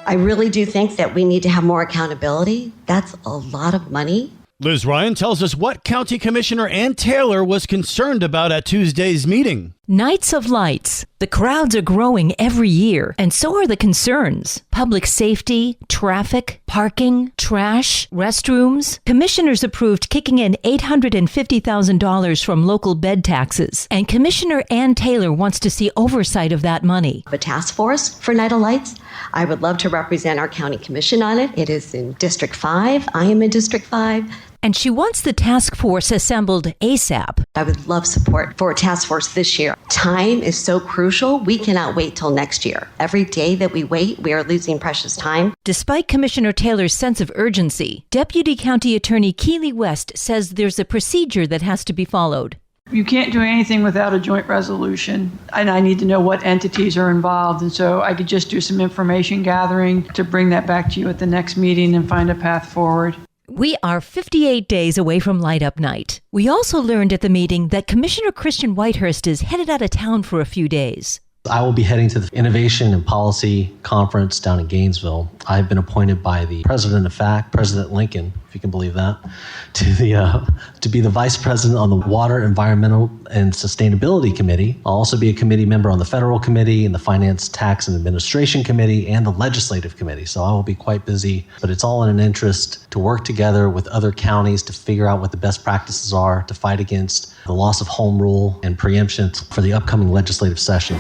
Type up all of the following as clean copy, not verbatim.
I really do think that we need to have more accountability. That's a lot of money. Liz Ryan tells us what County Commissioner Ann Taylor was concerned about at Tuesday's meeting. Nights of Lights. The crowds are growing every year, and so are the concerns. Public safety, traffic, parking, trash, restrooms. Commissioners approved kicking in $850,000 from local bed taxes, and Commissioner Ann Taylor wants to see oversight of that money. A task force for Night of Lights. I would love to represent our county commission on it. It is in District 5. I am in District 5. And she wants the task force assembled ASAP. I would love support for a task force this year. Time is so crucial. We cannot wait till next year. Every day that we wait, we are losing precious time. Despite Commissioner Taylor's sense of urgency, Deputy County Attorney Keely West says there's a procedure that has to be followed. You can't do anything without a joint resolution, and I need to know what entities are involved, and so I could just do some information gathering to bring that back to you at the next meeting and find a path forward. We are 58 days away from Light Up Night. We also learned at the meeting that Commissioner Christian Whitehurst is headed out of town for a few days. I will be heading to the Innovation and Policy Conference down in Gainesville. I've been appointed by the President of FAC, President Lincoln, if you can believe that, to be the Vice President on the Water, Environmental, and Sustainability Committee. I'll also be a committee member on the Federal Committee and the Finance, Tax, and Administration Committee and the Legislative Committee. So I will be quite busy, but it's all in an interest to work together with other counties to figure out what the best practices are to fight against the loss of home rule and preemption for the upcoming legislative session.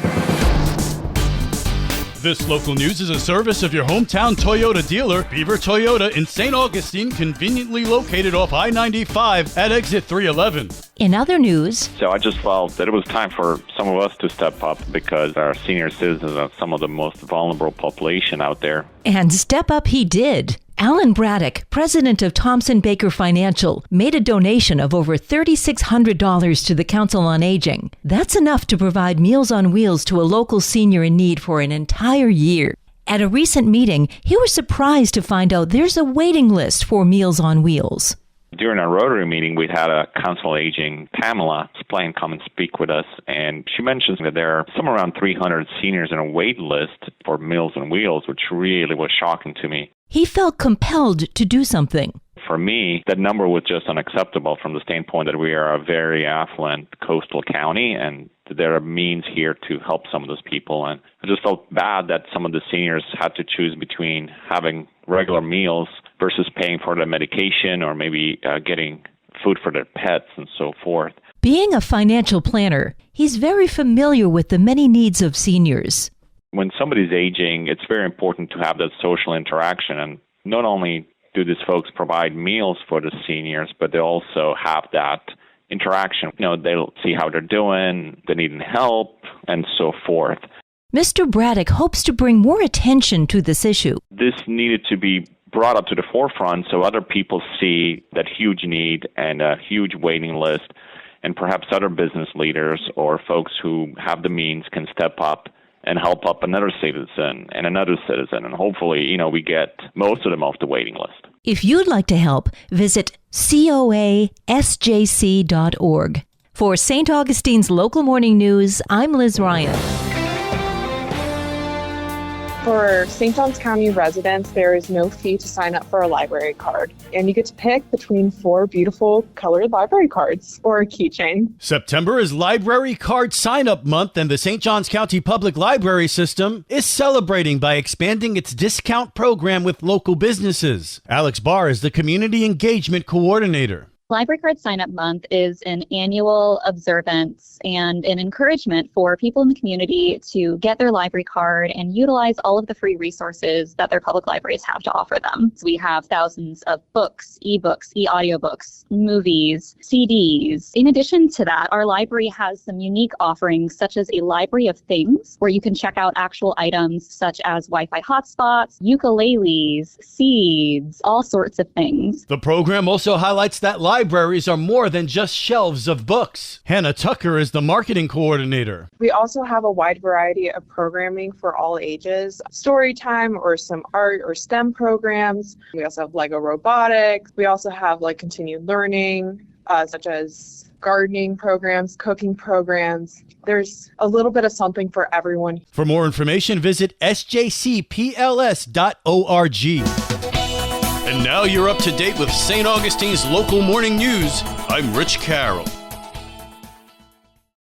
This local news is a service of your hometown Toyota dealer, Beaver Toyota in St. Augustine, conveniently located off I-95 at exit 311. In other news, so I just felt that it was time for some of us to step up because our senior citizens are some of the most vulnerable population out there. And step up he did. Alan Braddock, president of Thompson Baker Financial, made a donation of over $3,600 to the Council on Aging. That's enough to provide Meals on Wheels to a local senior in need for an entire year. At a recent meeting, he was surprised to find out there's a waiting list for Meals on Wheels. During our Rotary meeting, we had a Council on Aging, Pamela, plan come and speak with us, and she mentions that there are somewhere around 300 seniors in a wait list for Meals on Wheels, which really was shocking to me. He felt compelled to do something. For me, that number was just unacceptable from the standpoint that we are a very affluent coastal county and there are means here to help some of those people. And I just felt bad that some of the seniors had to choose between having regular meals versus paying for their medication or maybe getting food for their pets and so forth. Being a financial planner, he's very familiar with the many needs of seniors. When somebody's aging, it's very important to have that social interaction. And not only do these folks provide meals for the seniors, but they also have that interaction. They'll see how they're doing, they need help, and so forth. Mr. Braddock hopes to bring more attention to this issue. This needed to be brought up to the forefront so other people see that huge need and a huge waiting list, and perhaps other business leaders or folks who have the means can step up and help up another citizen and another citizen. And hopefully, we get most of them off the waiting list. If you'd like to help, visit coasjc.org. For St. Augustine's Local Morning News, I'm Liz Ryan. For St. Johns County residents, there is no fee to sign up for a library card, and you get to pick between 4 beautiful colored library cards or a keychain. September is Library Card Sign-Up Month, and the St. Johns County Public Library System is celebrating by expanding its discount program with local businesses. Alex Barr is the Community Engagement Coordinator. Library Card Sign-Up Month is an annual observance and an encouragement for people in the community to get their library card and utilize all of the free resources that their public libraries have to offer them. So we have thousands of books, ebooks, e-audiobooks, movies, CDs. In addition to that, our library has some unique offerings such as a library of things where you can check out actual items such as Wi-Fi hotspots, ukuleles, seeds, all sorts of things. The program also highlights that libraries are more than just shelves of books. Hannah Tucker is the marketing coordinator. We also have a wide variety of programming for all ages, story time or some art or STEM programs. We also have Lego robotics. We also have continued learning, such as gardening programs, cooking programs. There's a little bit of something for everyone. For more information, visit sjcpls.org. And now you're up to date with St. Augustine's local morning news. I'm Rich Carroll.